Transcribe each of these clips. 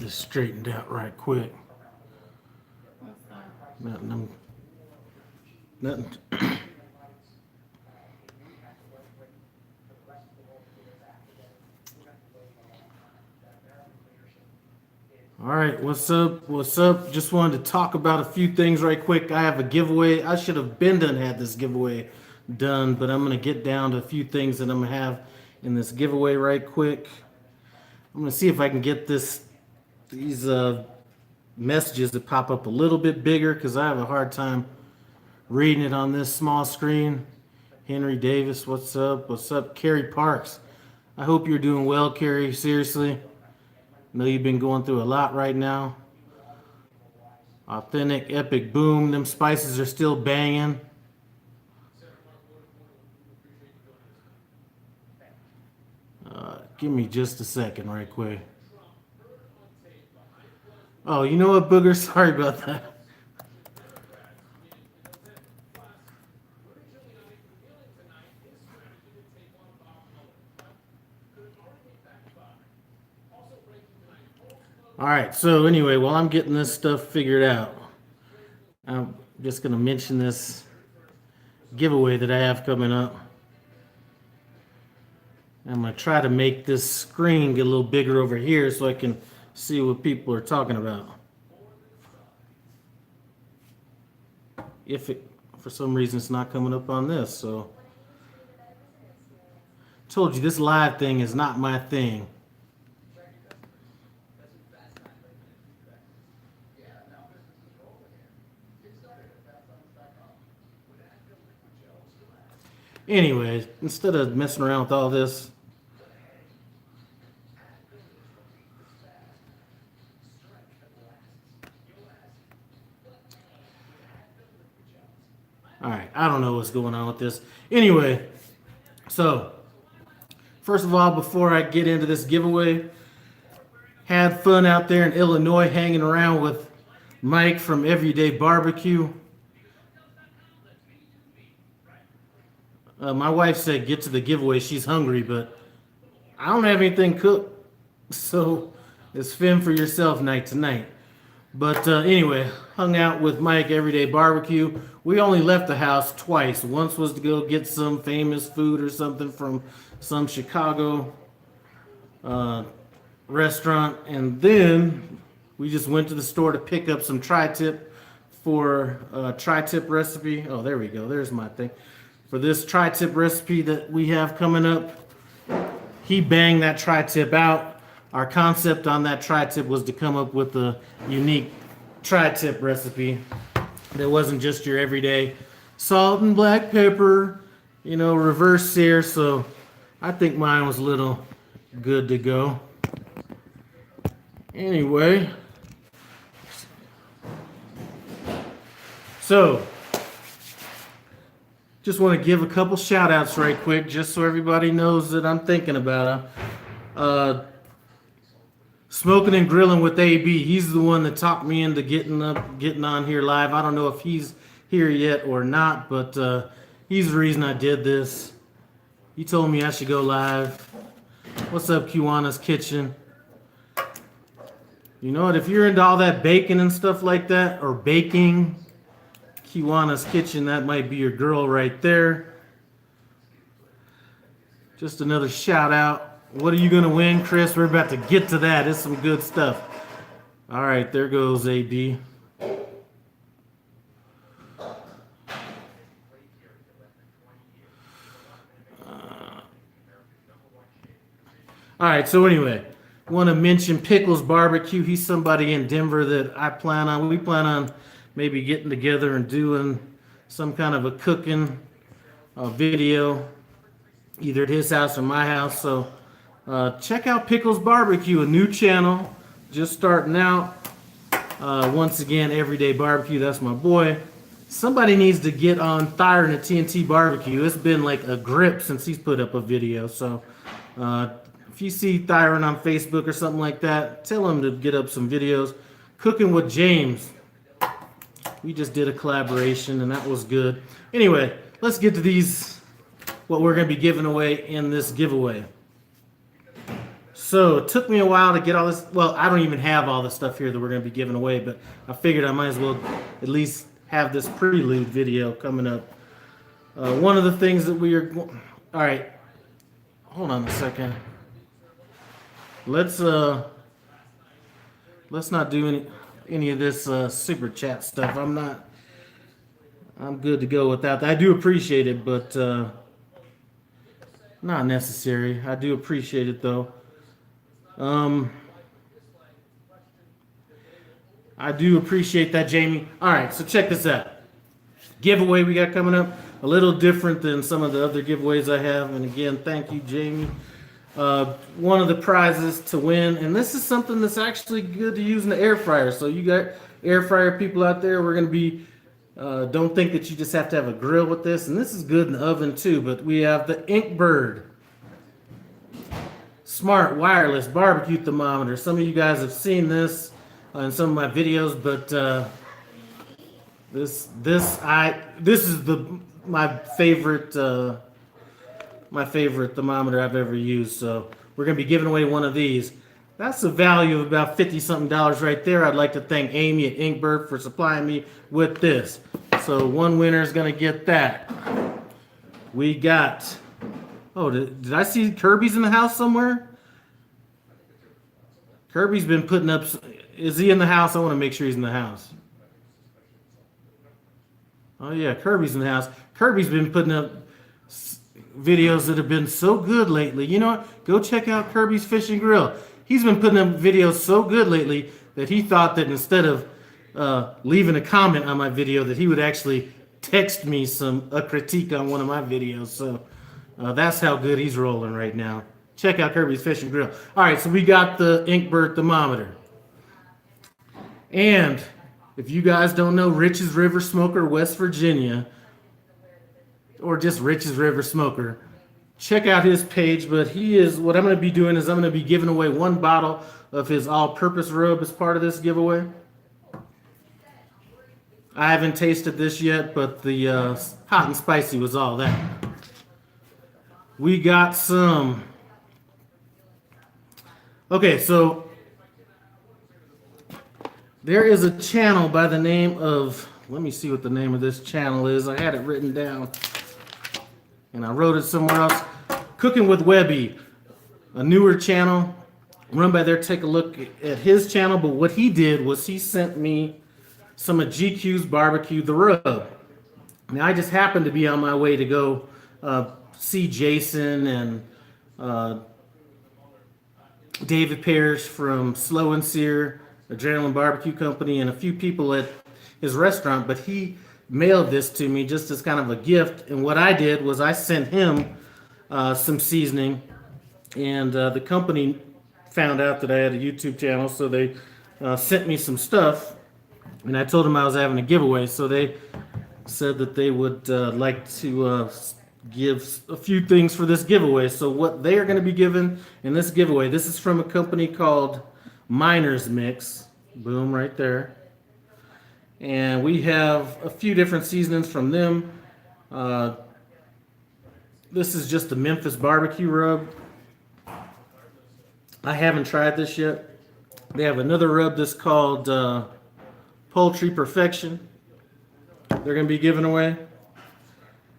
this straightened out right quick. Nothing. All right, what's up? What's up? Just wanted to talk about a few things right quick. I have a giveaway. I should have been done had this giveaway done, but I'm gonna get down to a few things that I'm gonna have in this giveaway right quick. I'm gonna see if I can get these messages to pop up a little bit bigger because I have a hard time reading it on this small screen. Henry Davis, what's up? What's up? Carrie Parks. I hope you're doing well, Carrie. Seriously. I know you've been going through a lot right now. Authentic, epic, boom. Them spices are still banging. Give me just a second right quick. Oh, you know what, Booger? Sorry about that. All right, so anyway, while I'm getting this stuff figured out, I'm just going to mention this giveaway that I have coming up. I'm going to try to make this screen get a little bigger over here so I can see what people are talking about. If it, for some reason, it's not coming up on this, so. Told you, this live thing is not my thing. Anyways, instead of messing around with all this, all right, I don't know what's going on with this. Anyway, so first of all, before I get into this giveaway, had fun out there in Illinois hanging around with Mike from Everyday Barbecue. My wife said get to the giveaway. She's hungry, but I don't have anything cooked. So it's fend for yourself night tonight. But anyway, hung out with Mike Everyday Barbecue. We only left the house twice. Once was to go get some famous food or something from some Chicago restaurant. And then we just went to the store to pick up some tri-tip for a tri-tip recipe. Oh, there we go. There's my thing. For this tri-tip recipe that we have coming up. He banged that tri-tip out. Our concept on that tri-tip was to come up with a unique tri-tip recipe that wasn't just your everyday salt and black pepper, you know, reverse sear. So I think mine was a little good to go. Anyway, so just want to give a couple shout outs right quick, just so everybody knows that I'm thinking about them. Smoking and Grilling with AB. He's the one that talked me into getting on here live. I don't know if he's here yet or not, but he's the reason I did this. He told me I should go live. What's up, Kiwanis Kitchen? You know what? If you're into all that bacon and stuff like that, or baking, Kiwanis Kitchen, that might be your girl right there. Just another shout out. What are you going to win, Chris? We're about to get to that. It's some good stuff. All right, there goes AD. All right, so anyway, want to mention Pickles Bbq. He's somebody in Denver that we plan on maybe getting together and doing some kind of a cooking video, either at his house or my house. So check out Pickles Bbq, a new channel, just starting out. Once again, Everyday Barbecue, that's my boy. Somebody needs to get on Thyron at TNT Barbecue. It's been like a grip since he's put up a video. So if you see Thyron on Facebook or something like that, tell him to get up some videos. Cooking with James. We just did a collaboration and that was good. Anyway, let's get to what we're going to be giving away in this giveaway. So it took me a while to get all this. Well, I don't even have all the stuff here that we're going to be giving away, but I figured I might as well at least have this prelude video coming up. One of the things that we are... All right. Hold on a second. Let's not do any of this super chat stuff. I'm good to go without that. I do appreciate it, but not necessary. I do appreciate it though. I do appreciate that, Jamie. All right, so check this out. Giveaway we got coming up, a little different than some of the other giveaways I have. And again, thank you, Jamie. One of the prizes to win, and this is something that's actually good to use in the air fryer. So you got air fryer people out there, we're going to be, don't think that you just have to have a grill with this. And this is good in the oven too, but we have the Inkbird Smart Wireless Barbecue Thermometer. Some of you guys have seen this in some of my videos, but this is my favorite thermometer I've ever used. So we're gonna be giving away one of these. That's a value of about $50-something right there. I'd like to thank Amy at Inkbird for supplying me with this. So one winner is gonna get that. We got. Oh, did I see Kirby's in the house somewhere? Kirby's been putting up. Is he in the house? I want to make sure he's in the house. Oh yeah, Kirby's in the house. Kirby's been putting up videos that have been so good lately. You know what? Go check out Kirby's Fish and Grill. He's been putting up videos so good lately that he thought that instead of leaving a comment on my video, that he would actually text me a critique on one of my videos. So that's how good he's rolling right now. Check out Kirby's Fish and Grill. All right, so we got the Inkbird thermometer. And if you guys don't know Rich's River Smoker, West Virginia, or just Rich's River Smoker, check out his page. But what I'm going to be doing is I'm going to be giving away one bottle of his all-purpose rub as part of this giveaway. I haven't tasted this yet, but the hot and spicy was all that. We got some. Okay, so there is a channel by the name of, let me see what the name of this channel is. I had it written down and I wrote it somewhere else. Cooking with Webby, a newer channel run by there. Take a look at his channel. But what he did was he sent me some of GQ's Barbecue, the rub. Now I just happened to be on my way to go see Jason and David Parrish from Slow and Sear, Adrenaline Barbecue Company, and a few people at his restaurant. But he mailed this to me just as kind of a gift. And what I did was I sent him some seasoning, and the company found out that I had a YouTube channel, so they sent me some stuff, and I told them I was having a giveaway. So they said that they would like to give a few things for this giveaway. So what they are going to be giving in this giveaway, this is from a company called Miner's Mix. Boom, right there. And we have a few different seasonings from them. This is just the Memphis barbecue rub. I haven't tried this yet. They have another rub that's called Poultry Perfection. They're going to be giving away.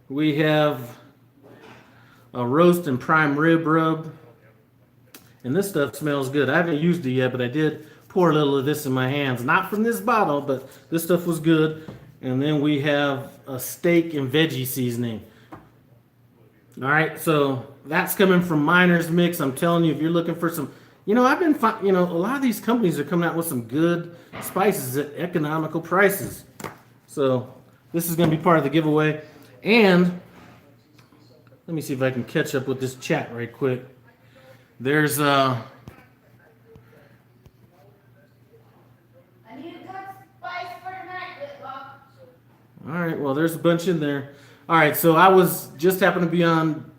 We have a roast and prime rib rub. And this stuff smells good. I haven't used it yet, but I did pour a little of this in my hands. Not from this bottle, but this stuff was good. And then we have a steak and veggie seasoning. All right, so that's coming from Miner's Mix. I'm telling you, if you're looking for some, a lot of these companies are coming out with some good spices at economical prices. So this is going to be part of the giveaway. And let me see if I can catch up with this chat right quick. There's I need a good spice for tonight, Whitlock. All right, well, there's a bunch in there. All right, so I was just happened to be on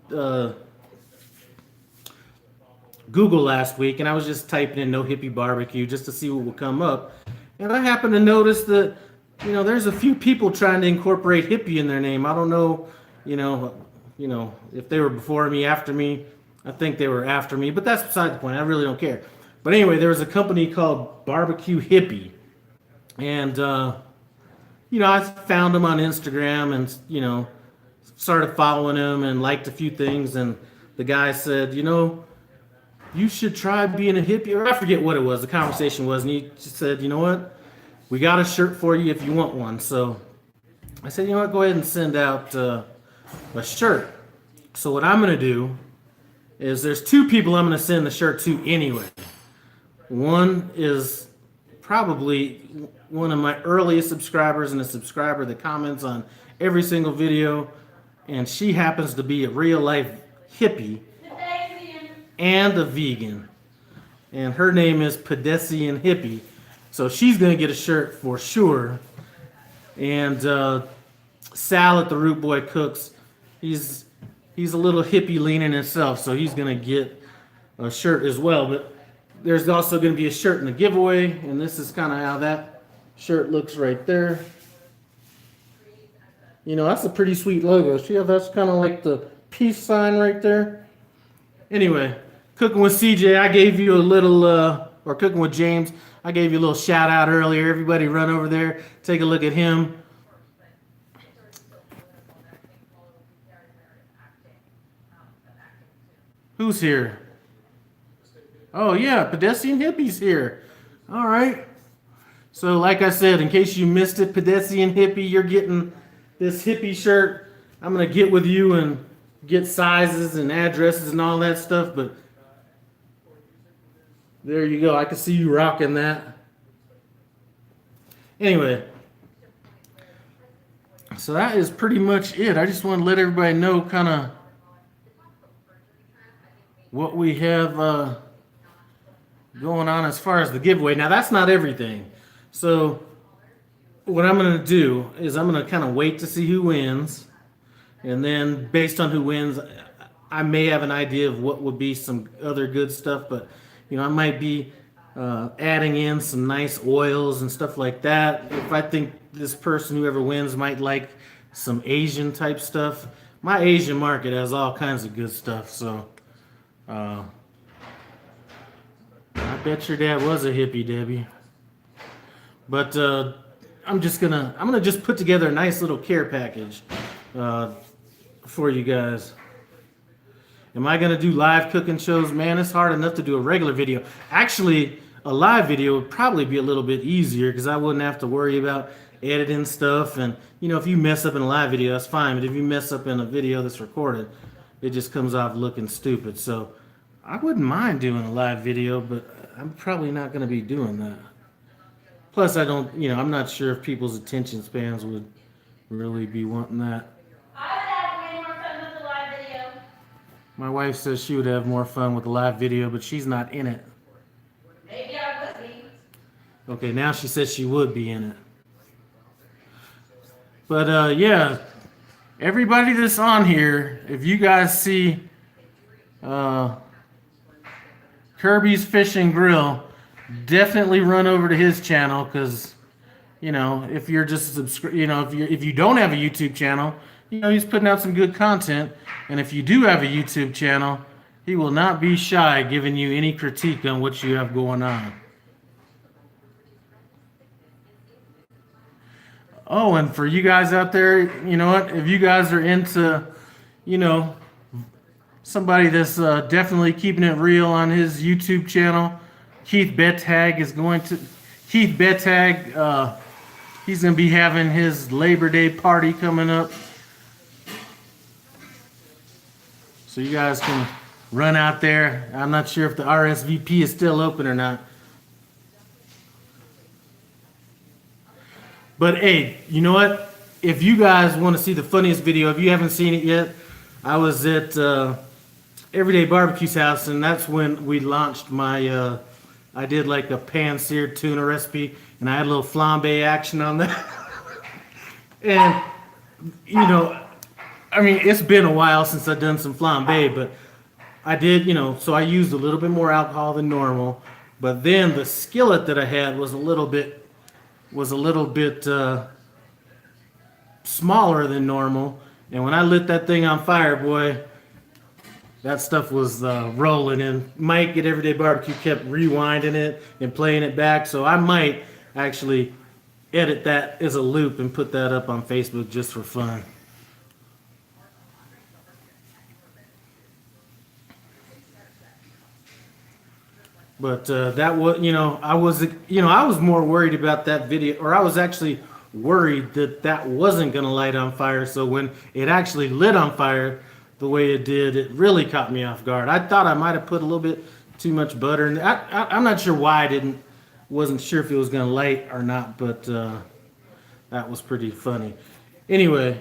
Google last week, and I was just typing in "no hippie barbecue" just to see what would come up. And I happened to notice that, there's a few people trying to incorporate hippie in their name. I don't know, if they were before me, after me. I think they were after me, but that's beside the point. I really don't care. But anyway, there was a company called Barbecue Hippie, and I found them on Instagram, and started following him and liked a few things. And the guy said, you should try being a hippie, or I forget what it was. The conversation was, and he just said, you know what, we got a shirt for you if you want one. So I said, you know what, go ahead and send out a shirt. So what I'm gonna do is there's two people I'm gonna send the shirt to anyway. One is probably one of my earliest subscribers and a subscriber that comments on every single video, and she happens to be a real life hippie and a vegan, and her name is Pedestrian Hippie. So she's gonna get a shirt for sure. And Sal at the Root Boy Cooks, he's a little hippie leaning himself, so he's gonna get a shirt as well. But there's also gonna be a shirt in the giveaway, and this is kind of how that shirt looks right there. That's a pretty sweet logo. See how that's kind of like the peace sign right there? Anyway, Cooking with CJ, I gave you a little, or Cooking with James, I gave you a little shout out earlier. Everybody run over there, take a look at him. Who's here? Oh yeah, Pedestrian Hippie's here. All right. So like I said, in case you missed it, Pedestrian Hippie, you're getting this hippie shirt. I'm going to get with you and get sizes and addresses and all that stuff, but there you go. I can see you rocking that. Anyway, so that is pretty much it. I just want to let everybody know kind of what we have going on as far as the giveaway. Now, that's not everything. So what I'm going to do is I'm going to kind of wait to see who wins. And then based on who wins, I may have an idea of what would be some other good stuff. But, I might be adding in some nice oils and stuff like that. If I think this person, whoever wins, might like some Asian type stuff. My Asian market has all kinds of good stuff. So I bet your dad was a hippie, Debbie. But I'm gonna just put together a nice little care package for you guys. Am I gonna do live cooking shows? Man, it's hard enough to do a regular video. Actually, a live video would probably be a little bit easier because I wouldn't have to worry about editing stuff. And if you mess up in a live video, that's fine. But if you mess up in a video that's recorded, it just comes off looking stupid. So I wouldn't mind doing a live video, but I'm probably not gonna be doing that. Plus, I'm not sure if people's attention spans would really be wanting that. I would have way more fun with the live video. My wife says she would have more fun with the live video, but she's not in it. Maybe I would be. Okay, now she says she would be in it. But yeah, everybody that's on here, if you guys see Kirby's Fish and Grill, definitely run over to his channel because, if you're just if you don't have a YouTube channel, he's putting out some good content. And if you do have a YouTube channel, he will not be shy giving you any critique on what you have going on. Oh, and for you guys out there, if you guys are into, somebody that's definitely keeping it real on his YouTube channel, Gque Bbq he's going to be having his Labor Day party coming up. So you guys can run out there. I'm not sure if the RSVP is still open or not. But hey, you know what? If you guys want to see the funniest video, if you haven't seen it yet, I was at Everyday Barbecue's house, and that's when we launched my I did like a pan-seared tuna recipe, and I had a little flambe action on that. And, it's been a while since I've done some flambe, but I did, so I used a little bit more alcohol than normal. But then the skillet that I had was a little bit smaller than normal. And when I lit that thing on fire, boy, that stuff was rolling, and Mike at Everyday Barbecue kept rewinding it and playing it back. So I might actually edit that as a loop and put that up on Facebook just for fun. But that was, I was more worried about that video, or I was actually worried that that wasn't going to light on fire. So when it actually lit on fire the way it did, it really caught me off guard. I thought I might have put a little bit too much butter in. I'm not sure why wasn't sure if it was going to light or not, but that was pretty funny. Anyway,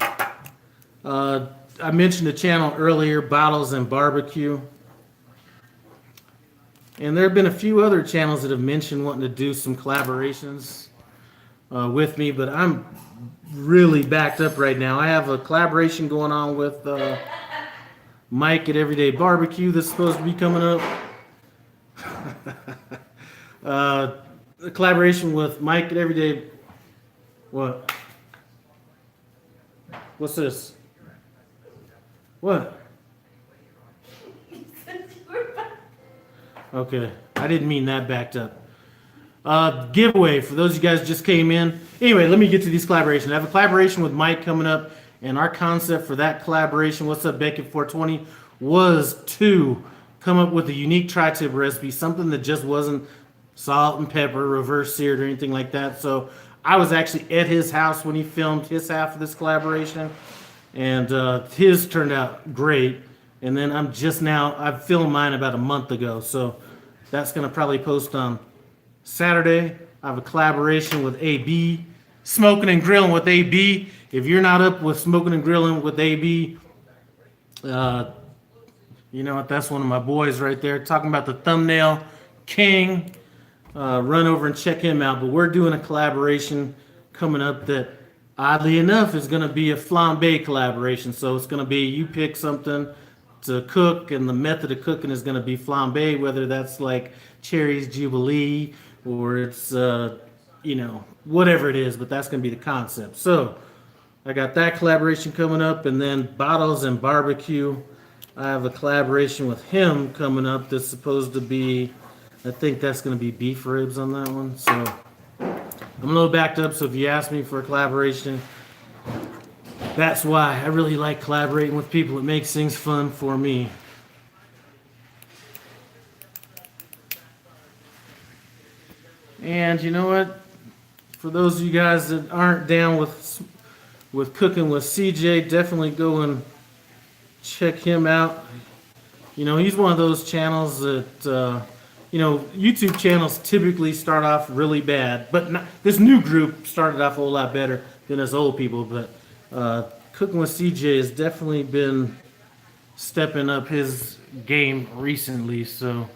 I mentioned the channel earlier, Bottles and Barbecue. And there have been a few other channels that have mentioned wanting to do some collaborations with me, but I'm really backed up right now. I have a collaboration going on with Mike at Everyday Barbecue that's supposed to be coming up. A collaboration with Mike at Everyday. What? What's this? What? Okay, I didn't mean that backed up. Giveaway for those of you guys just came in. Anyway, let me get to these collaborations. I have a collaboration with Mike coming up, and our concept for that collaboration, What's Up Becky 420, was to come up with a unique tri-tip recipe, something that just wasn't salt and pepper, reverse seared, or anything like that. So I was actually at his house when he filmed his half of this collaboration, and his turned out great. And then I've filmed mine about a month ago, so that's going to probably post on Saturday. I have a collaboration with AB, Smoking and Grilling with AB. If you're not up with Smoking and Grilling with AB, you know what, that's one of my boys right there, talking about the thumbnail king. Run over and check him out. But we're doing a collaboration coming up that, oddly enough, is going to be a flambe collaboration. So it's going to be you pick something to cook, and the method of cooking is going to be flambe, whether that's like cherries jubilee or it's whatever it is, but that's going to be the concept. So I got that collaboration coming up, and then Bottles and Barbecue, I have a collaboration with him coming up that's supposed to be, I think that's going to be beef ribs on that one. So I'm a little backed up, so if you ask me for a collaboration, that's why I really like collaborating with people. It makes things fun for me. And you know what? For those of you guys that aren't down with cooking with CJ, definitely go and check him out. He's one of those channels that, YouTube channels typically start off really bad, but this new group started off a whole lot better than us old people. But Cooking with CJ has definitely been stepping up his game recently, so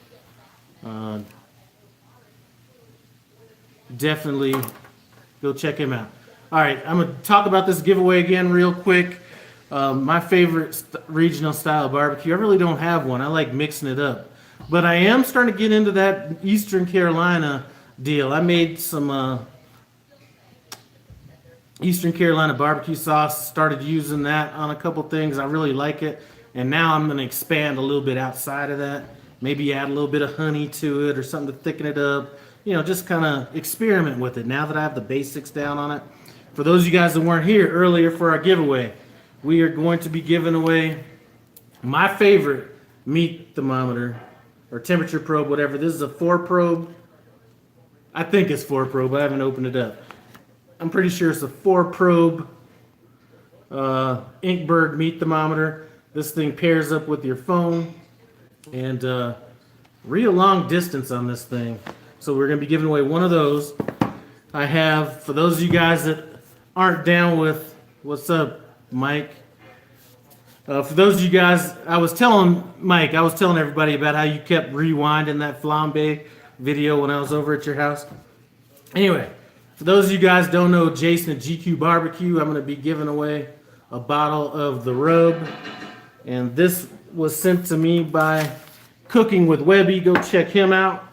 definitely go check him out. All right, I'm going to talk about this giveaway again real quick. My favorite regional style barbecue. I really don't have one. I like mixing it up. But I am starting to get into that Eastern Carolina deal. I made some Eastern Carolina barbecue sauce, started using that on a couple things. I really like it. And now I'm going to expand a little bit outside of that. Maybe add a little bit of honey to it or something to thicken it up. Just kind of experiment with it now that I have the basics down on it. For those of you guys that weren't here earlier for our giveaway, we are going to be giving away my favorite meat thermometer or temperature probe, whatever. This is a 4-probe. I think it's 4-probe. I haven't opened it up. I'm pretty sure it's a 4-probe Inkberg meat thermometer. This thing pairs up with your phone, and real long distance on this thing. So we're going to be giving away one of those. I have, for those of you guys that aren't down with, what's up, Mike? For those of you guys, I was telling everybody about how you kept rewinding that flambe video when I was over at your house. Anyway, for those of you guys don't know Jason at Gque Bbq, I'm going to be giving away a bottle of the rub. And this was sent to me by Cooking with Webby. Go check him out.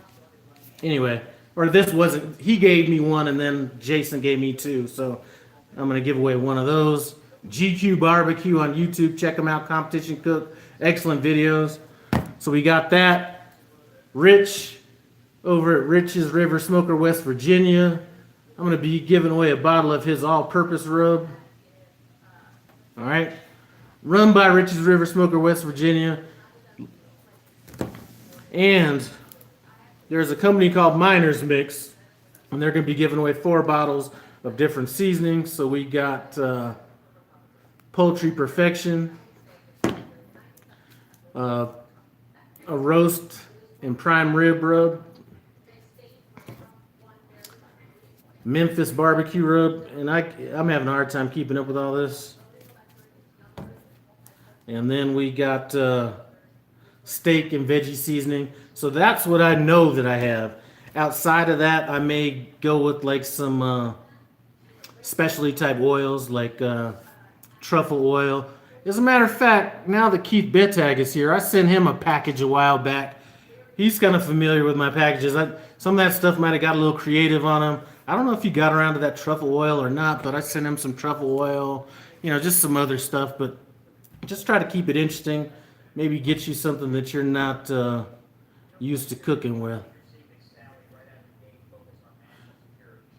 Anyway, or this wasn't, he gave me one and then Jason gave me two. So I'm going to give away one of those. Gque Bbq on YouTube. Check him out. Competition Cook. excellent videos. So we got that. Rich over at Rich's River Smoker, West Virginia. I'm going to be giving away a bottle of his all-purpose rub. All right. Run by Rich's River Smoker, West Virginia. And there's a company called Miner's Mix, and they're going to be giving away 4 bottles of different seasonings. So we got Poultry Perfection, a roast and prime rib rub, Memphis barbecue rub, and I'm having a hard time keeping up with all this. And then we got steak and veggie seasoning. So that's what I know that I have. Outside of that, I may go with like some specialty type oils like truffle oil. As a matter of fact, now that Gque Bbq is here, I sent him a package a while back. He's kind of familiar with my packages. Some of that stuff might have got a little creative on him. I don't know if he got around to that truffle oil or not, but I sent him some truffle oil, just some other stuff. But just try to keep it interesting. Maybe get you something that you're not used to cooking with.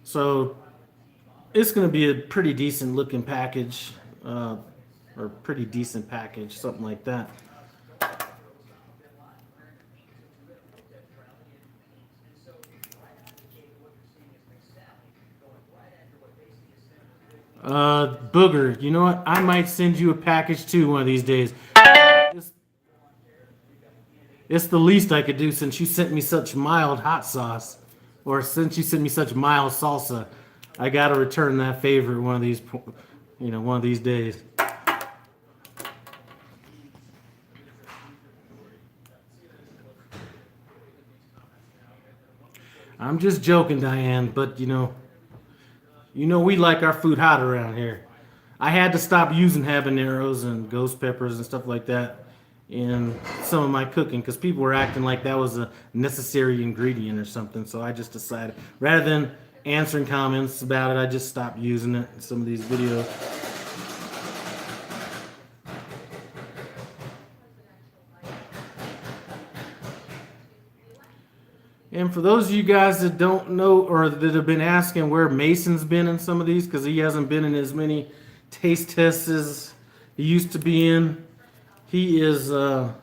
So it's going to be a pretty decent looking package, or pretty decent package, something like that. Booger, you know what? I might send you a package too one of these days. It's the least I could do since you sent me such mild hot sauce, or since you sent me such mild salsa. I gotta return that favor one of these days. I'm just joking, Diane, but we like our food hot around here. I had to stop using habaneros and ghost peppers and stuff like that in some of my cooking because people were acting like that was a necessary ingredient or something. So I just decided, rather than answering comments about it, I just stopped using it in some of these videos. And for those of you guys that don't know or that have been asking where Mason's been in some of these, because he hasn't been in as many taste tests as he used to be in. He is now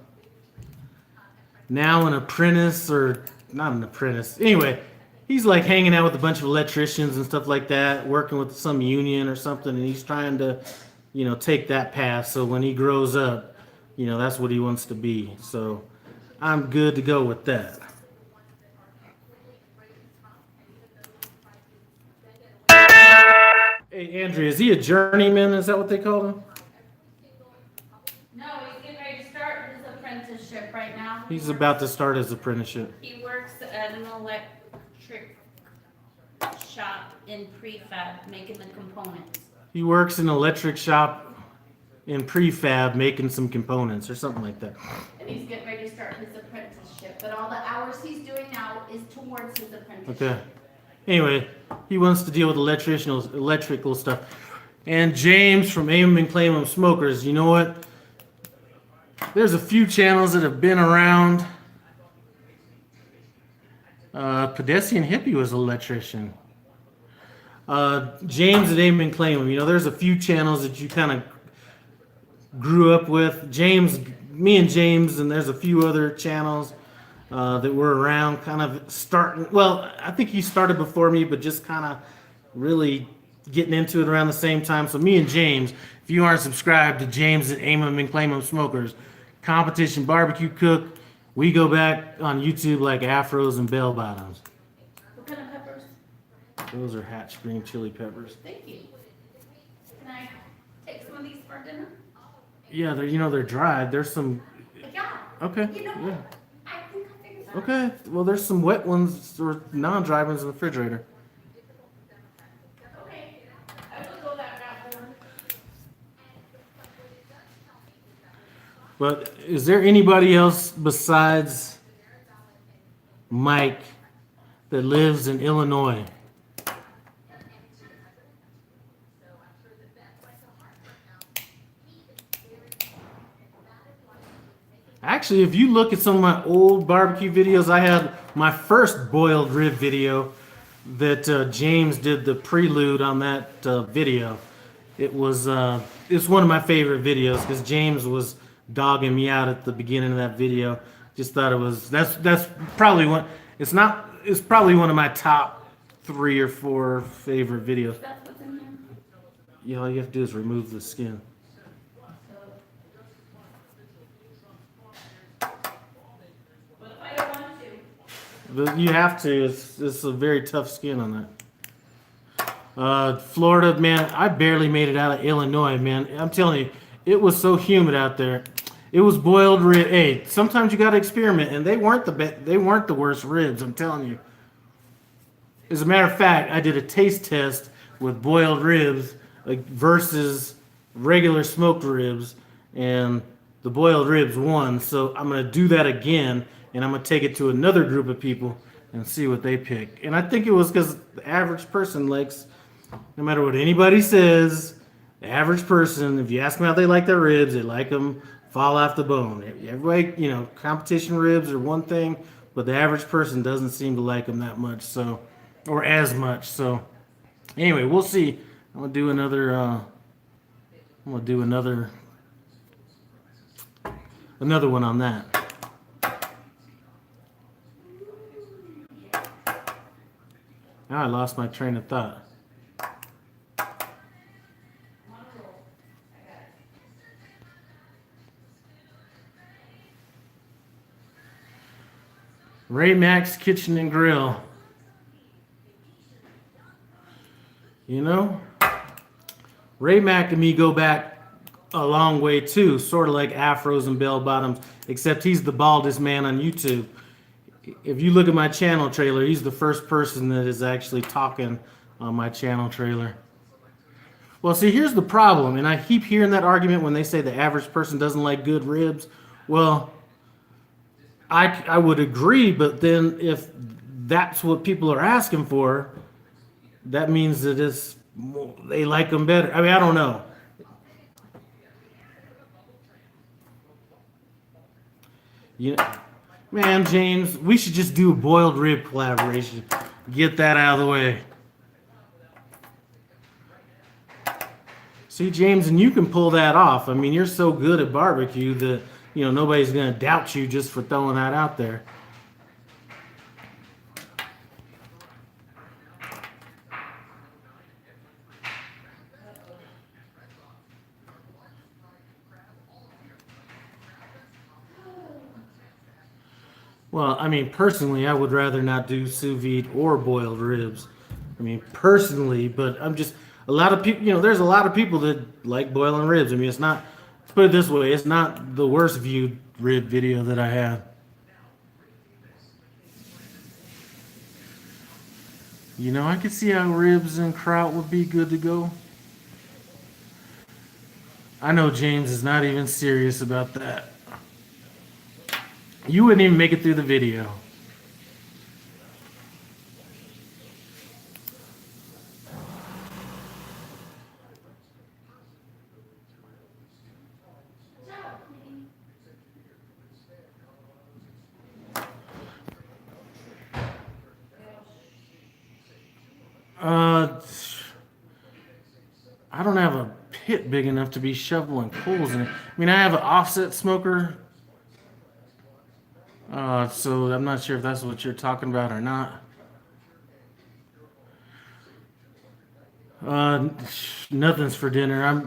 an apprentice, or not an apprentice. Anyway, he's like hanging out with a bunch of electricians and stuff like that, working with some union or something, and he's trying to, take that path. So when he grows up, that's what he wants to be. So I'm good to go with that. Hey, Andrea, is he a journeyman? Is that what they call him? No, he's getting ready to start his apprenticeship right now. He's about to start his apprenticeship. He works at an electric shop in prefab, making the components. He works in an electric shop in prefab, making some components or something like that. And he's getting ready to start his apprenticeship. But all the hours he's doing now is towards his apprenticeship. Okay. Anyway, he wants to deal with electrical stuff. And James from Aim and Claim 'em Smokers, you know what? There's a few channels that have been around. Pedestrian Hippie was an electrician. James at Aim and Claim 'em. There's a few channels that you kind of grew up with. Me and James, and there's a few other channels that were around, kind of starting. Well, I think he started before me, but just kind of really getting into it around the same time. So me and James, if you aren't subscribed to James at Aim 'em and Claim 'em Smokers, competition barbecue cook, we go back on YouTube like afros and bell bottoms. What kind of peppers? Those are Hatch green chili peppers. Thank you. Can I take some of these for dinner? Yeah, they're dried. There's some. Yeah. Okay. You know Yeah. what? I think I figured that out. Okay. Well, there's some wet ones or non-dry ones in the refrigerator. Okay. I will go that route then. But is there anybody else besides Mike that lives in Illinois? Actually, if you look at some of my old barbecue videos, I had my first boiled rib video that James did the prelude on that video. It's one of my favorite videos because James was dogging me out at the beginning of that video. Just thought it was that's probably one. It's probably one of my top 3 or 4 favorite videos. That's what's in there. Yeah, all you have to do is remove the skin. What if I don't want to? But you have to. It's a very tough skin on that. Florida, man, I barely made it out of Illinois, man. I'm telling you, it was so humid out there. It was boiled rib. Hey, sometimes you got to experiment, and they weren't the worst ribs. I'm telling you. As a matter of fact, I did a taste test with boiled ribs versus regular smoked ribs, and the boiled ribs won. So I'm gonna do that again, and I'm gonna take it to another group of people and see what they pick. And I think it was because the average person likes, no matter what anybody says, the average person, if you ask them how they like their ribs, they like them fall off the bone. Everybody, competition ribs are one thing, but the average person doesn't seem to like them that much, so, or as much. So anyway, we'll see. I'm gonna do another one on that. Now I lost my train of thought. Ray Mac's Kitchen and Grill. Ray Mac and me go back a long way too, sort of like afros and bell bottoms, except he's the baldest man on YouTube. If you look at my channel trailer, he's the first person that is actually talking on my channel trailer. Well, see, here's the problem, and I keep hearing that argument when they say the average person doesn't like good ribs. Well, I would agree, but then if that's what people are asking for, that means that they like them better. I mean, I don't know. Man, James, we should just do a boiled rib collaboration. Get that out of the way. See, James, and you can pull that off. I mean, you're so good at barbecue that, nobody's going to doubt you just for throwing that out there. Well, I mean, personally, I would rather not do sous vide or boiled ribs. I mean, personally, but I'm just, a lot of people, there's a lot of people that like boiling ribs. I mean, it's not, let's put it this way, it's not the worst viewed rib video that I have. I could see how ribs and kraut would be good to go. I know James is not even serious about that. You wouldn't even make it through the video. I don't have a pit big enough to be shoveling coals in it. I mean, I have an offset smoker. So I'm not sure if that's what you're talking about or not. Nothing's for dinner.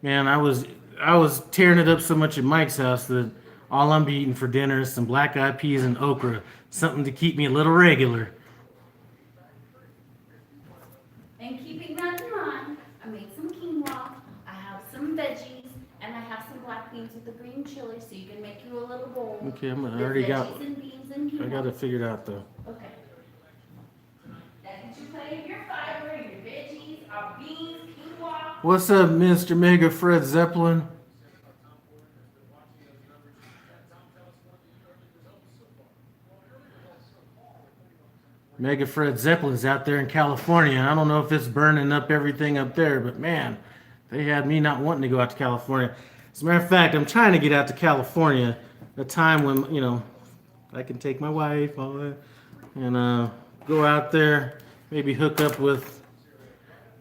Man, I was tearing it up so much at Mike's house that all I'm eating for dinner is some black eyed peas and okra, something to keep me a little regular. And keeping that in mind, I made some quinoa, I have some veggies, and I have some black beans with the green chili, so you can make you a little bowl. Okay, I with already got. veggies and beans and quinoa. I got it figured out though. Okay. That gets you plenty of your fiber, your veggies, our beans, quinoa. What's up, Mr. Mega Fred Zeppelin? Mega Fred Zeppelin's out there in California. I don't know if it's burning up everything up there, but man, they had me not wanting to go out to California. As a matter of fact, I'm trying to get out to California, a time when, you know, I can take my wife and go out there, maybe hook up with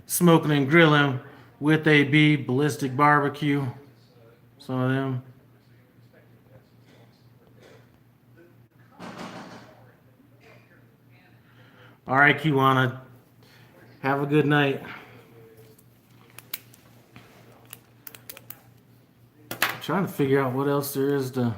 smoking and grilling with AB, Ballistic Barbecue, some of them. All right, Kiwana, have a good night. I'm trying to figure out what else there is to...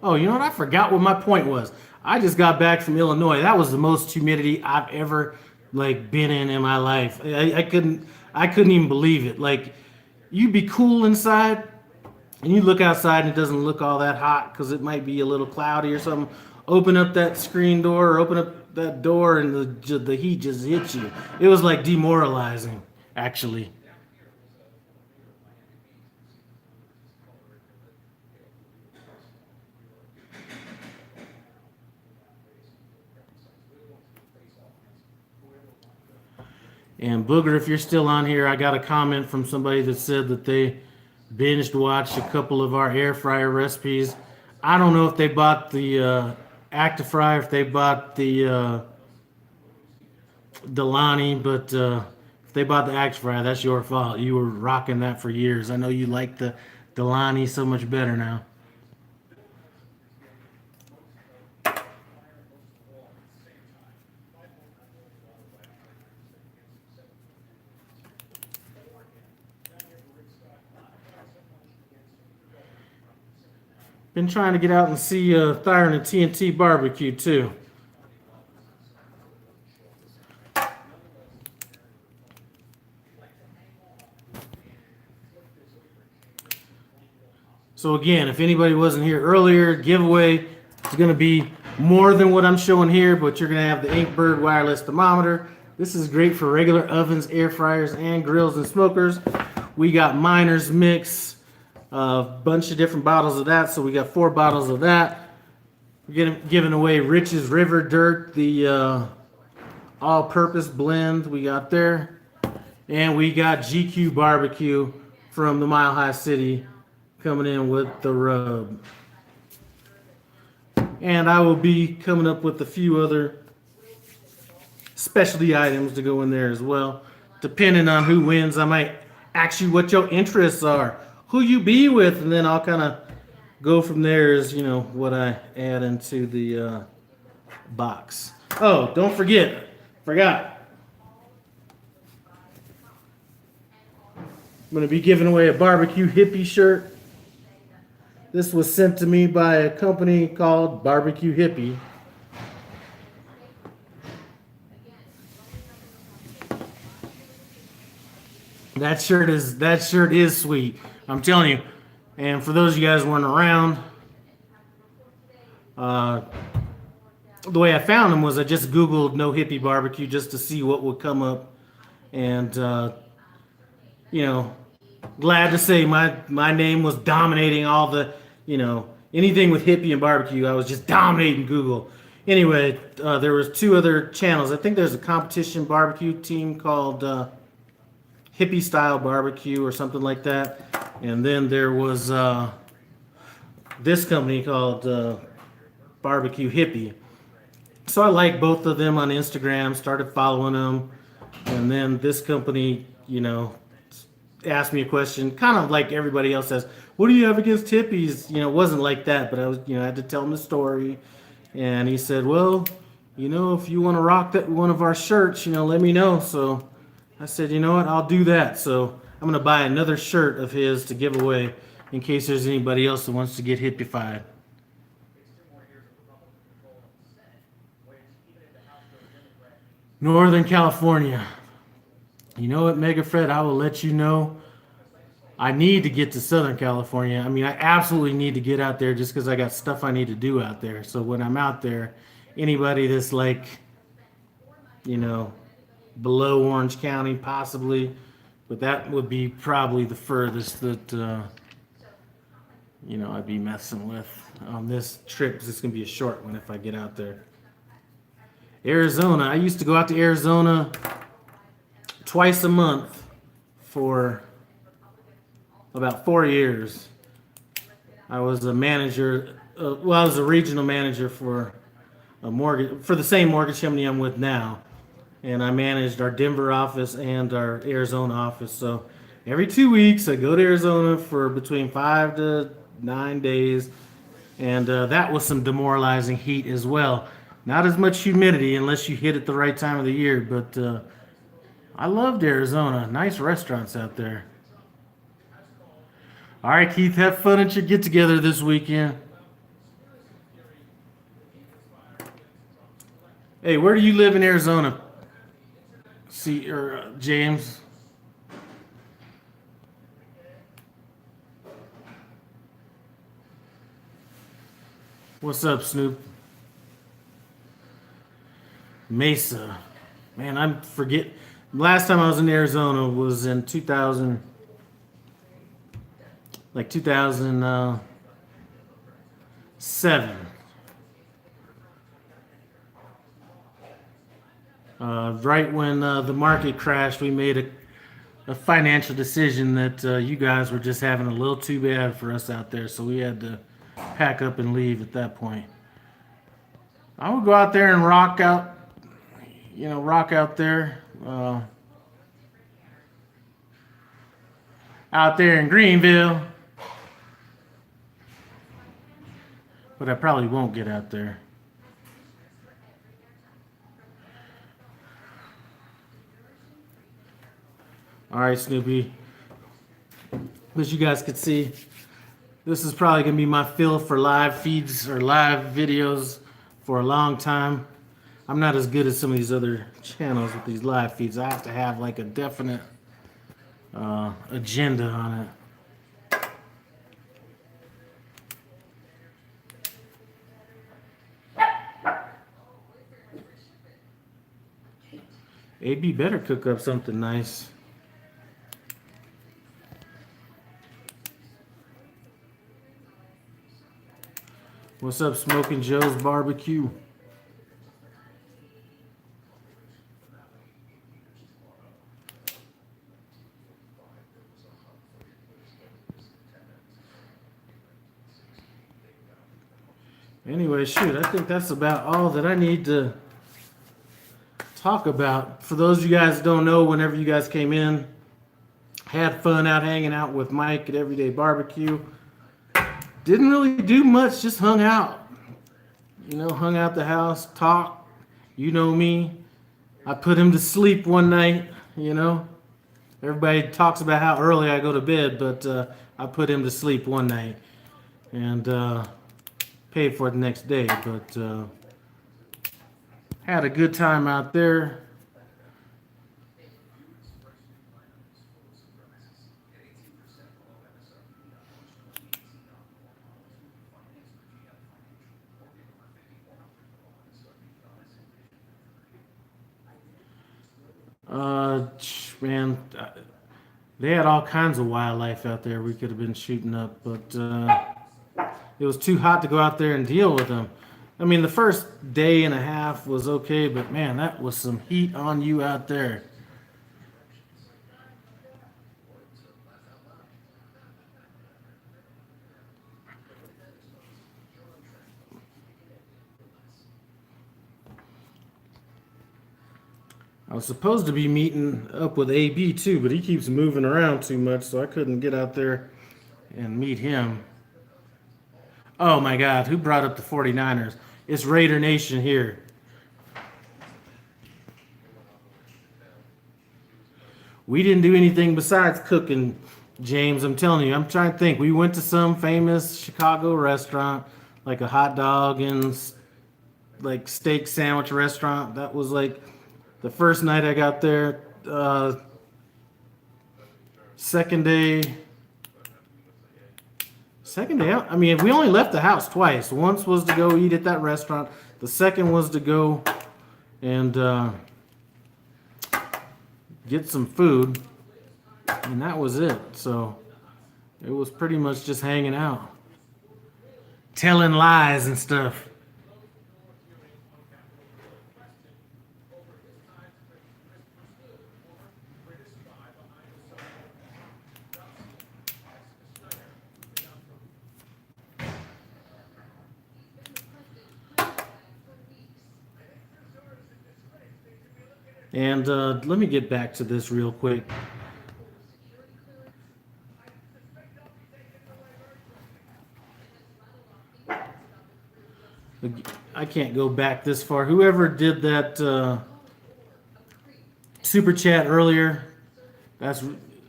Oh, you know what? I forgot what my point was. I just got back from Illinois. That was the most humidity I've ever been in my life. I couldn't even believe it. Like, you'd be cool inside, and you look outside and it doesn't look all that hot because it might be a little cloudy or something. Open up that screen door or open up that door, and the heat just hits you. It was like demoralizing, actually. And Booger, if you're still on here, I got a comment from somebody that said that they binged watched a couple of our air fryer recipes. I don't know if they bought the Actifry, if they bought the Delani, but if they bought the Actifry, that's your fault. You were rocking that for years. I know you like the Delani so much better now. Been trying to get out and see Thyron and TNT barbecue too. So again, if anybody wasn't here earlier, giveaway is going to be more than what I'm showing here, but you're going to have the Inkbird wireless thermometer. This is great for regular ovens, air fryers, and grills and smokers. We got Miner's Mix, a bunch of different bottles of that, so we got 4 bottles of that. We're giving away Rich's River Dirt, the all-purpose blend we got there. And we got Gque Bbq from the Mile High City coming in with the rub. And I will be coming up with a few other specialty items to go in there as well. Depending on who wins, I might ask you what your interests are, who you be with, and then I'll kind of go from there as, you know, what I add into the box. Oh, don't forget, forgot. I'm going to be giving away a barbecue hippie shirt. This was sent to me by a company called Barbecue Hippie. That shirt is sweet. I'm telling you. And for those of you guys who weren't around, the way I found them was I just Googled no hippie barbecue just to see what would come up. And you know, glad to say my name was dominating all the, you know, anything with hippie and barbecue. I was just dominating Google. Anyway, there was 2 other channels. I think there's a competition barbecue team called Hippie Style Barbecue or something like that. And then there was this company called Barbecue Hippie. So I liked both of them on Instagram, started following them. And then this company, you know, asked me a question, kind of like everybody else says, what do you have against hippies? You know, it wasn't like that, but I was, you know, I had to tell him the story. And he said, well, you know, if you want to rock that one of our shirts, you know, let me know. So I said, you know what, I'll do that. So I'm going to buy another shirt of his to give away in case there's anybody else that wants to get hippified. Northern California. You know what, Mega Fred, I will let you know. I need to get to Southern California. I mean, I absolutely need to get out there just because I got stuff I need to do out there. So when I'm out there, anybody that's like, you know, below Orange County possibly, but that would be probably the furthest that, you know, I'd be messing with on this trip, because it's going to be a short one if I get out there. Arizona. I used to go out to Arizona twice a month for about 4 years. I was a manager. I was a regional manager for the same mortgage company I'm with now, and I managed our Denver office and our Arizona office. So every 2 weeks, I go to Arizona for between 5 to 9 days, and that was some demoralizing heat as well. Not as much humidity unless you hit it the right time of the year, but I loved Arizona. Nice restaurants out there. All right, Keith, have fun at your get-together this weekend. Hey, where do you live in Arizona? James? What's up, Snoop? Mesa. Man, I forget. Last time I was in Arizona was in 2000, like 2007. Right when the market crashed, we made a financial decision that you guys were just having a little too bad for us out there, so we had to pack up and leave at that point. I would go out there and rock out there. Out there in Greenville. But I probably won't get out there. All right, Snoopy. As you guys could see, this is probably going to be my fill for live feeds or live videos for a long time. I'm not as good as some of these other channels with these live feeds. I have to have like a definite agenda on it. AB better cook up something nice. What's up, Smoking Joe's Barbecue? Anyway, shoot, I think that's about all that I need to talk about. For those of you guys who don't know, whenever you guys came in, had fun out hanging out with Mike at Everyday Barbecue. Didn't really do much, just hung out. Hung out the house, talked. You know me. I put him to sleep one night, Everybody talks about how early I go to bed, but I put him to sleep one night. And paid for it the next day, but had a good time out there. Man, they had all kinds of wildlife out there we could have been shooting up, but it was too hot to go out there and deal with them. I mean, the first day and a half was okay, but man, that was some heat on you out there. I was supposed to be meeting up with AB too, but he keeps moving around too much, so I couldn't get out there and meet him. Oh my God, who brought up the 49ers? It's Raider Nation here. We didn't do anything besides cooking, James. I'm telling you, I'm trying to think. We went to some famous Chicago restaurant, like a hot dog and like steak sandwich restaurant. That was like the first night I got there. Second day, I mean, we only left the house twice. Once was to go eat at that restaurant. The second was to go and get some food. And that was it. So it was pretty much just hanging out. Telling lies and stuff. And let me get back to this real quick. I can't go back this far. Whoever did that super chat earlier,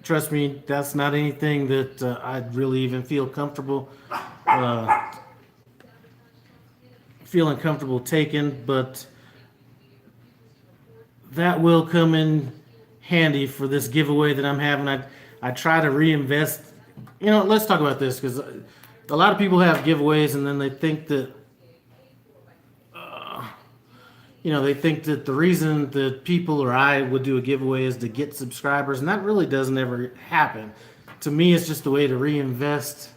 trust me, that's not anything that I'd really even feel comfortable feeling comfortable taking, but that will come in handy for this giveaway that I'm having. I try to reinvest. You know, let's talk about this, because a lot of people have giveaways and then they think that they think that the reason that people or I would do a giveaway is to get subscribers, and that really doesn't ever happen. To me, it's just a way to reinvest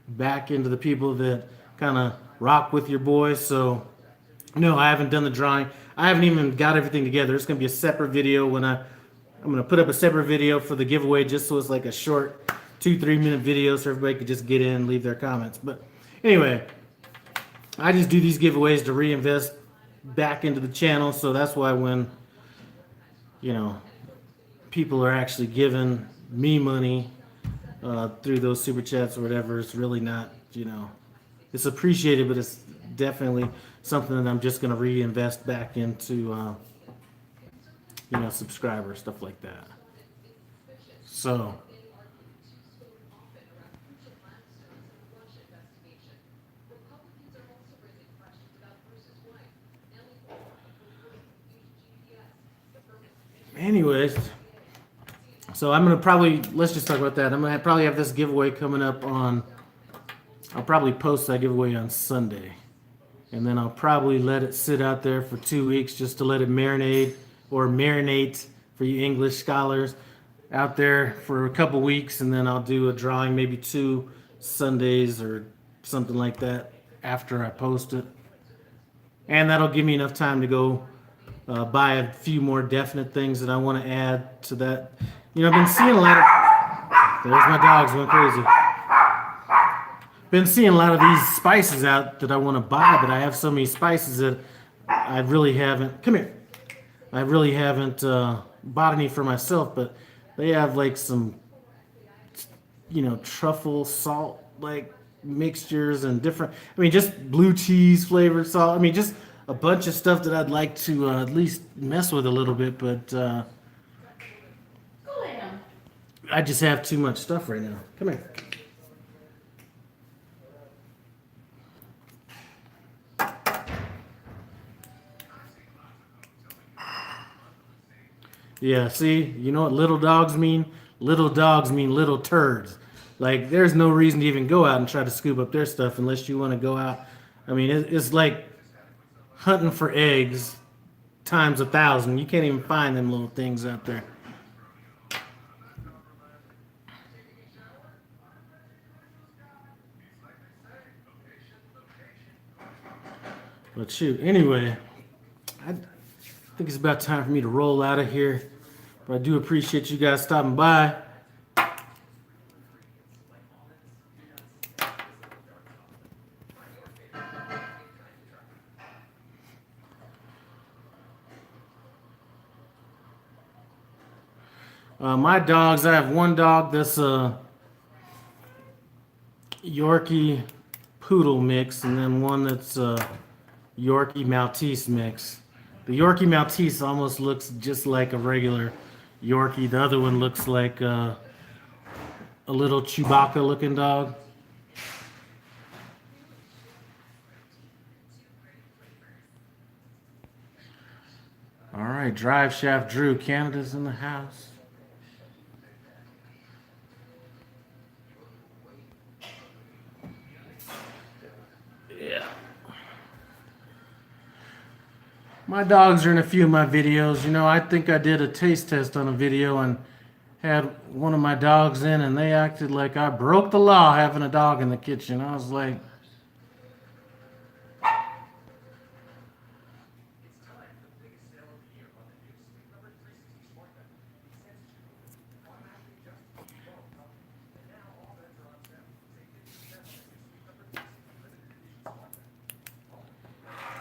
back into the people that kind of rock with your boys. So, no, I haven't done the drawing. I haven't even got everything together. It's going to be a separate video when I'm going to put up a separate video for the giveaway, just so it's like a short 2-3 minute video so everybody could just get in and leave their comments. But anyway, I just do these giveaways to reinvest back into the channel, so that's why when people are actually giving me money through those super chats or whatever, it's really not, it's appreciated, but it's definitely something that I'm just going to reinvest back into subscribers, stuff like that. So anyways, so I'm going to probably, let's just talk about that. I'm going to probably have this giveaway coming up I'll probably post that giveaway on Sunday. And then I'll probably let it sit out there for 2 weeks just to let it marinate for you English scholars out there for a couple weeks. And then I'll do a drawing maybe 2 Sundays or something like that after I post it. And that'll give me enough time to go buy a few more definite things that I want to add to that. I've been seeing a lot of... There's my dogs going crazy. Been seeing a lot of these spices out that I want to buy, but I have so many spices that I really haven't... Come here. I really haven't bought any for myself, but they have like some, truffle salt like mixtures and different... just blue cheese flavored salt. Just a bunch of stuff that I'd like to at least mess with a little bit, but Go ahead. I just have too much stuff right now. Come here. Yeah, see, you know what little dogs mean? Little dogs mean little turds. Like, there's no reason to even go out and try to scoop up their stuff unless you want to go out. It's like hunting for eggs times 1,000. You can't even find them little things out there. But shoot, anyway, I think it's about time for me to roll out of here. But I do appreciate you guys stopping by. My dogs, I have one dog that's a Yorkie Poodle mix, and then one that's a Yorkie Maltese mix. The Yorkie Maltese almost looks just like a regular Yorkie. The other one looks like a little Chewbacca looking dog. All right, Drive Shaft Drew, Canada's in the house. Yeah. My dogs are in a few of my videos. I think I did a taste test on a video and had one of my dogs in, and they acted like I broke the law having a dog in the kitchen. I was like,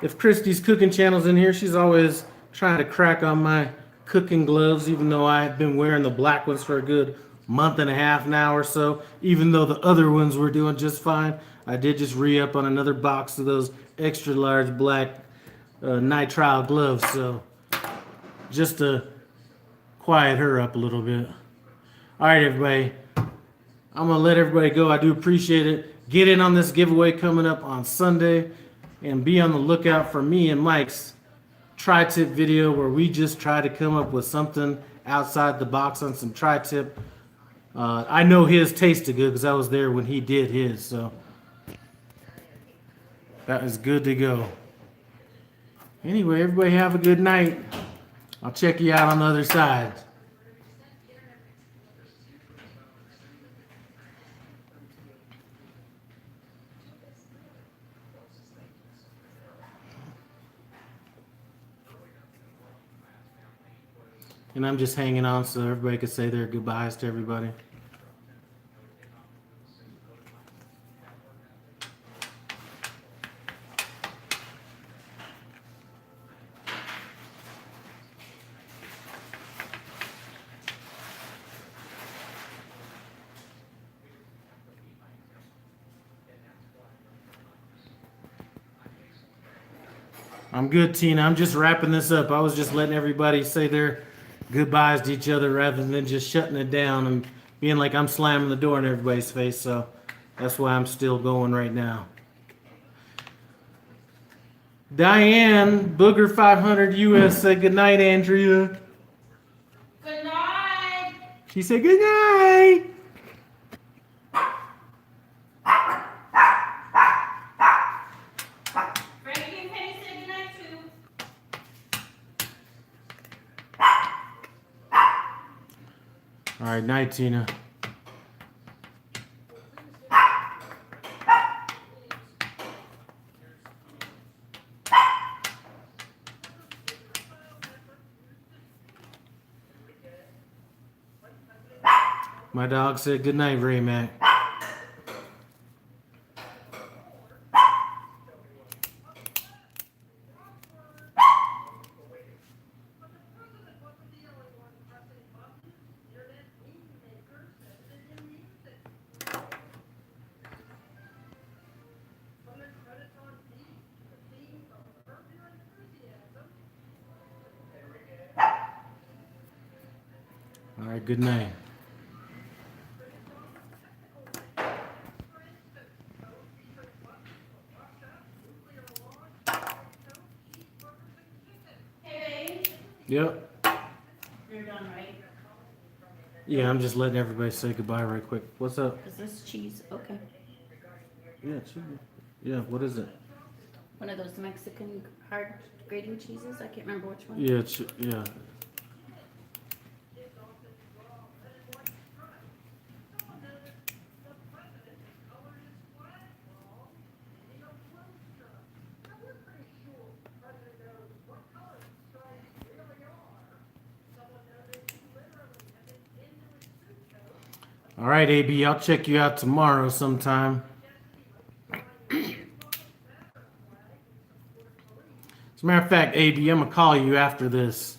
if Christy's cooking channel's in here, she's always trying to crack on my cooking gloves, even though I had been wearing the black ones for a good month and a half now or so. Even though the other ones were doing just fine, I did just re-up on another box of those extra large black nitrile gloves. So just to quiet her up a little bit. All right, everybody. I'm gonna let everybody go. I do appreciate it. Get in on this giveaway coming up on Sunday, and be on the lookout for me and Mike's tri-tip video where we just try to come up with something outside the box on some tri-tip. I know his tasted good because I was there when he did his, so that is good to go. Anyway, everybody have a good night. I'll check you out on the other side. And I'm just hanging on so everybody can say their goodbyes to everybody. I'm good, Tina. I'm just wrapping this up. I was just letting everybody say their goodbyes to each other rather than just shutting it down and being like I'm slamming the door in everybody's face. So that's why I'm still going right now. Diane, Booger 500 US said good night, Andrea. Good night. She said good night. Frankie and Penny said good night too. All right, night, Tina. My dog said good night, Ray Mac. All right, good night. Hey, babe. Yep. You're done, right? Yeah, I'm just letting everybody say goodbye right quick. What's up? Is this cheese? Okay. Yeah, cheese. Yeah, what is it? One of those Mexican hard grating cheeses. I can't remember which one. Yeah, yeah. All right, AB, I'll check you out tomorrow sometime. As a matter of fact, AB, I'm gonna call you after this.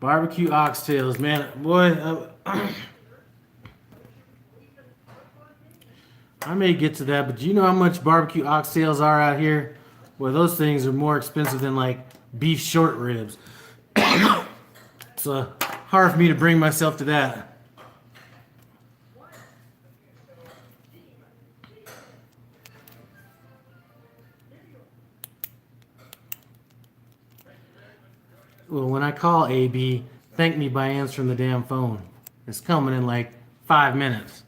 Barbecue oxtails, man, boy. I may get to that, but do you know how much barbecue oxtails are out here? Well, those things are more expensive than like beef short ribs. It's hard for me to bring myself to that. Well, when I call AB, thank me by answering the damn phone. It's coming in like 5 minutes.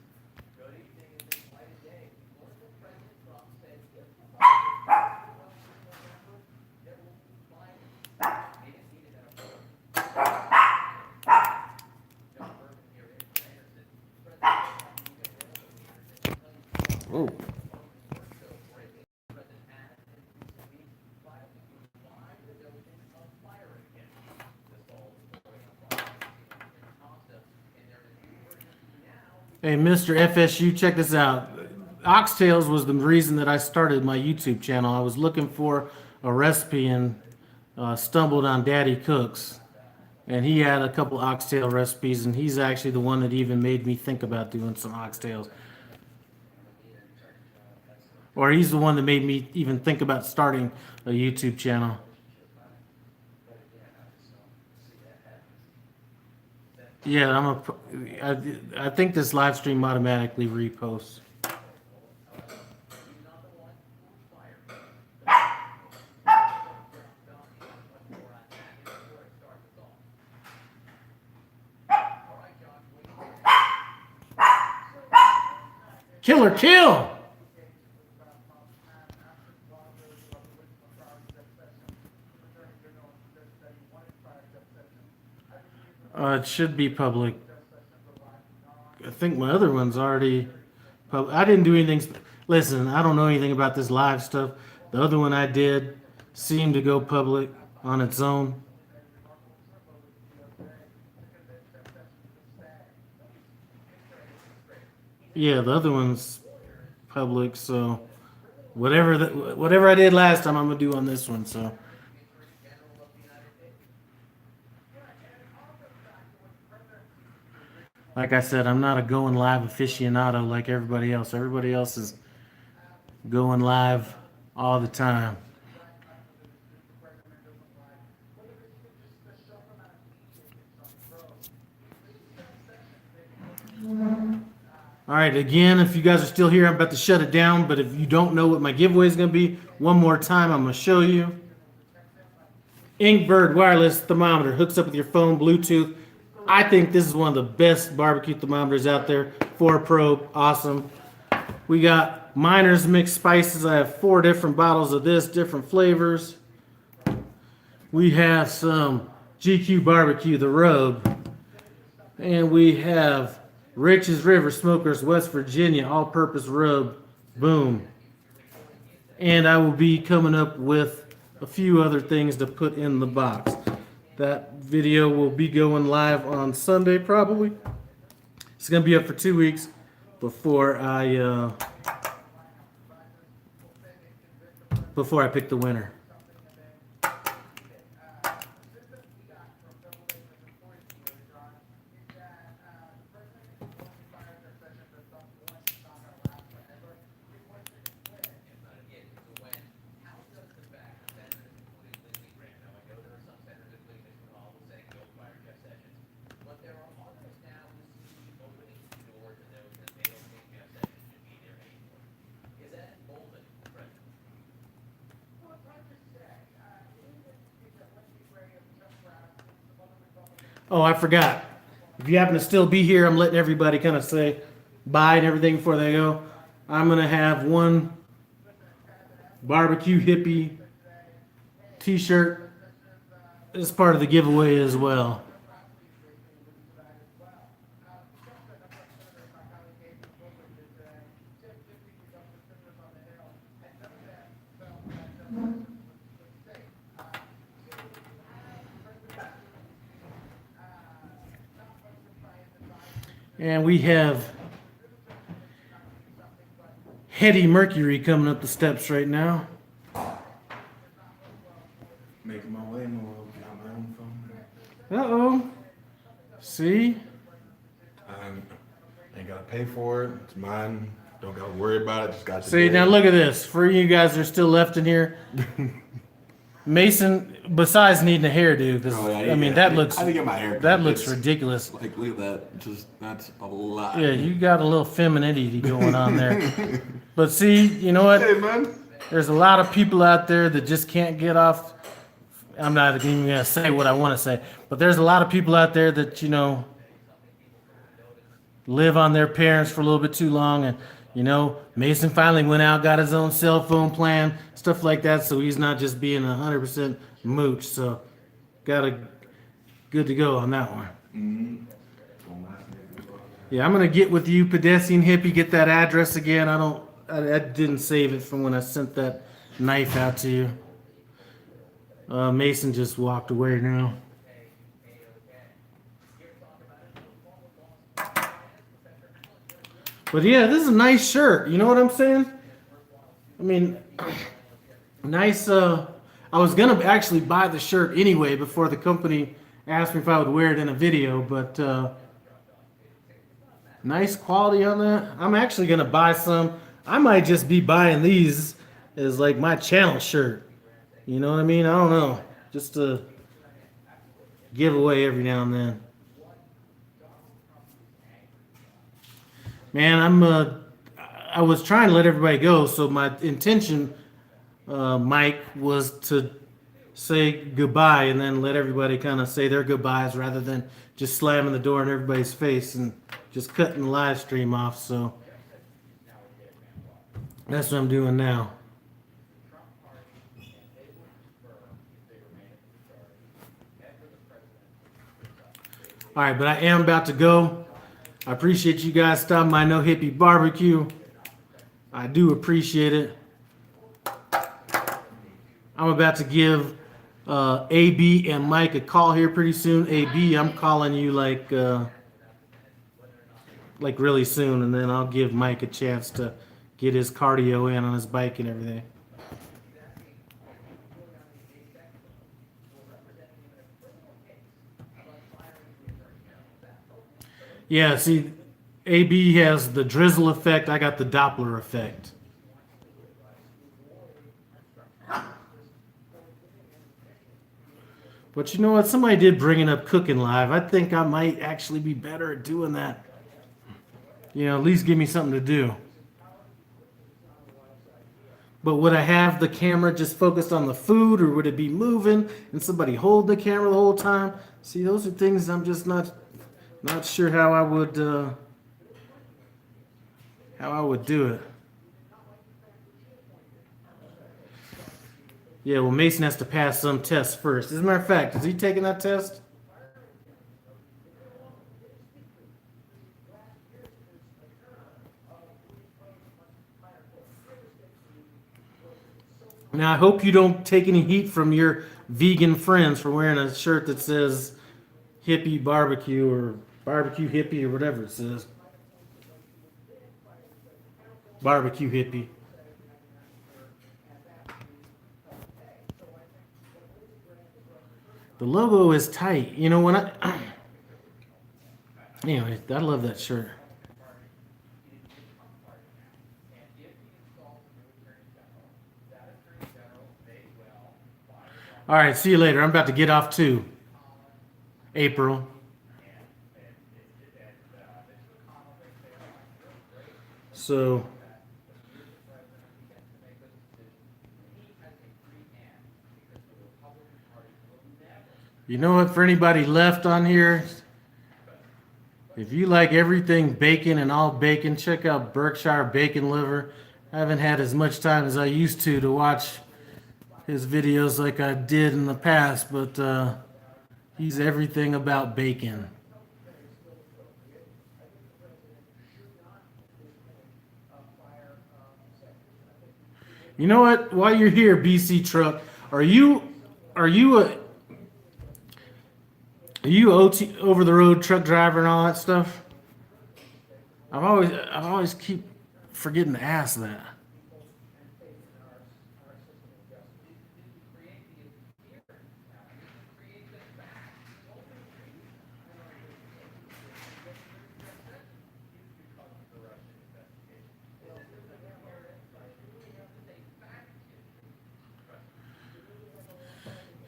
Oh. Hey, Mr. FSU, check this out. oxtails was the reason that I started my YouTube channel. I was looking for a recipe and stumbled on Daddy Cooks, and he had a couple oxtail recipes, and he's actually the one that even made me think about doing some oxtails. Or he's the one that made me even think about starting a YouTube channel. Yeah, I think this live stream automatically reposts. Killer kill! It should be public. I think my other one's already public. I didn't do anything. Listen, I don't know anything about this live stuff. The other one I did seemed to go public on its own. Yeah, the other one's public, so whatever I did last time, I'm gonna do on this one. So. Like I said, I'm not a going live aficionado like everybody else. Everybody else is going live all the time. All right, again, if you guys are still here, I'm about to shut it down. But if you don't know what my giveaway is going to be, one more time, I'm going to show you. Inkbird wireless thermometer hooks up with your phone, Bluetooth. I think this is one of the best barbecue thermometers out there. 4 probe, awesome. We got Miner's mixed spices. I have 4 different bottles of this, different flavors. We have some Gque Bbq, the rub. And we have Rich's River Smokers, West Virginia, all-purpose rub. Boom. And I will be coming up with a few other things to put in the box. That video will be going live on Sunday, probably. It's going to be up for 2 weeks before I pick the winner. Oh, I forgot. If you happen to still be here, I'm letting everybody kind of say bye and everything before they go. I'm going to have one barbecue hippie t-shirt as part of the giveaway as well. And we have Hetty Mercury coming up the steps right now. Making my way in the world, got my own phone. Uh-oh. See? I ain't gotta pay for it. It's mine. Don't gotta worry about it. Just got to See, now look at this. For you guys that are still left in here, Mason, besides needing a hairdo, because I mean that looks I didn't get my hair. that looks ridiculous. Like look at that. Just that's a lot. Yeah, you got a little femininity going on there. But see, you know what? Hey man. There's a lot of people out there that just can't get off. I'm not even gonna say what I want to say, but there's a lot of people out there that live on their parents for a little bit too long, and Mason finally went out, got his own cell phone plan, stuff like that, so he's not just being 100% mooch. So, good to go on that one. Mm-hmm. Yeah, I'm gonna get with you, pedestrian hippie. Get that address again. I didn't save it from when I sent that knife out to you. Mason just walked away now. But yeah, this is a nice shirt. You know what I'm saying? I mean, nice. I was gonna actually buy the shirt anyway before the company asked me if I would wear it in a video, but nice quality on that. I'm actually gonna buy some. I might just be buying these as like my channel shirt. You know what I mean? I don't know. Just to give away every now and then. Man, I was trying to let everybody go, so my intention, Mike, was to say goodbye and then let everybody kind of say their goodbyes rather than just slamming the door in everybody's face and just cutting the live stream off. So that's what I'm doing now. All right, but I am about to go. I appreciate you guys stopping by No Hippie Barbecue. I do appreciate it. I'm about to give AB and Mike a call here pretty soon. AB, I'm calling you like really soon, and then I'll give Mike a chance to get his cardio in on his bike and everything. Yeah, see, AB has the drizzle effect. I got the Doppler effect. But you know what? Somebody did bring it up cooking live. I think I might actually be better at doing that. You know, at least give me something to do. But would I have the camera just focused on the food, or would it be moving and somebody hold the camera the whole time? See, those are things I'm just not sure how I would do it. Yeah, well, Mason has to pass some tests first. As a matter of fact, is he taking that test? Now, I hope you don't take any heat from your vegan friends for wearing a shirt that says Hippie Barbecue or Barbecue Hippie or whatever it says. Barbecue Hippie. The logo is tight. You know, when I... Anyway, I love that shirt. All right, see you later. I'm about to get off too. April. So... You know what, for anybody left on here, if you like everything bacon and all bacon, check out Berkshire Bacon Liver. I haven't had as much time as I used to watch his videos like I did in the past, but he's everything about bacon. You know what, while you're here, BC Truck, are you OT, over the road truck driver and all that stuff? I always keep forgetting to ask that.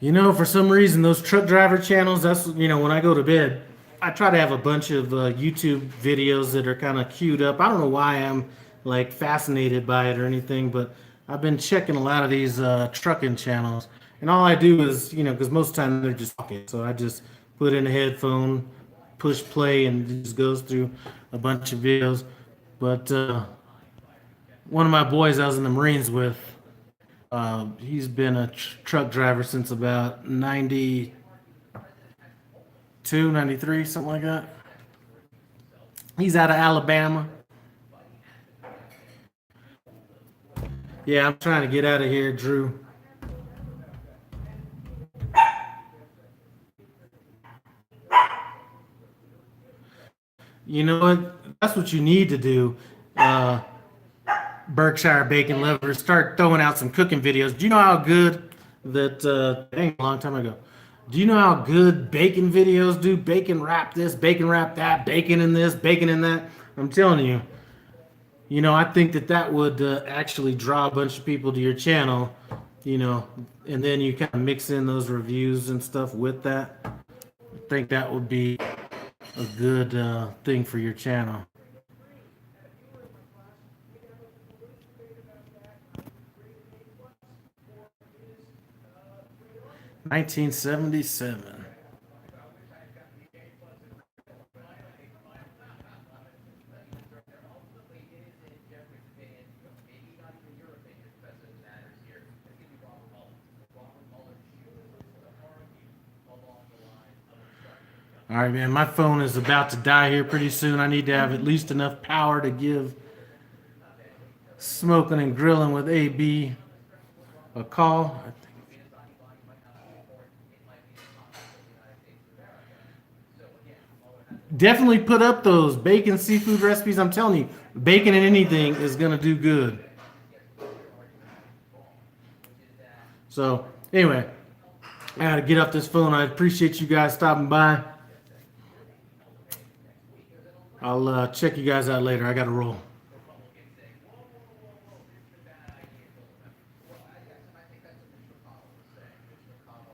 You know, for some reason, those truck driver channels, that's, you know, when I go to bed, I try to have a bunch of YouTube videos that are kind of queued up. I don't know why I'm like fascinated by it or anything, but I've been checking a lot of these trucking channels. And all I do is, you know, because most of the time they're just talking. So I just put in a headphone, push play, and it just goes through a bunch of videos. But one of my boys I was in the Marines with, he's been a truck driver since about 92, 93, something like that. He's out of Alabama. Yeah, I'm trying to get out of here, Drew. You know what? That's what you need to do. Berkshire Bacon Lovers, start throwing out some cooking videos. Do you know how good that? Dang, a long time ago. Do you know how good bacon videos do? Bacon wrap this, bacon wrap that, bacon in this, bacon in that. I'm telling you. You know, I think that that would actually draw a bunch of people to your channel. You know, and then you kind of mix in those reviews and stuff with that. I think that would be a good thing for your channel. $1977. All right, man, my phone is about to die here pretty soon. I need to have at least enough power to give Smoking and Grilling with AB a call. Definitely put up those bacon seafood recipes. I'm telling you, bacon in anything is going to do good. So, anyway, I got to get off this phone. I appreciate you guys stopping by. I'll check you guys out later. I got to roll.